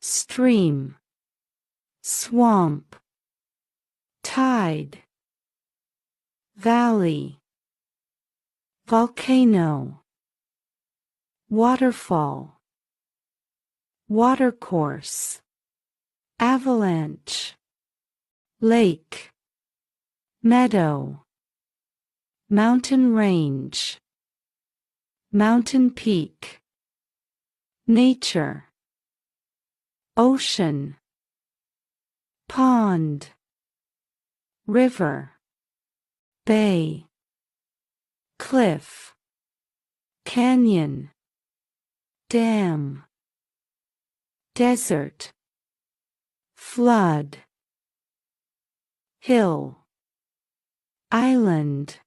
stream, swamp, tide, valley, volcano, waterfall, watercourse, avalanche, lake, meadow, mountain range, mountain peak, nature, ocean, pond, river, bay, cliff, canyon, dam, desert, flood, hill, island,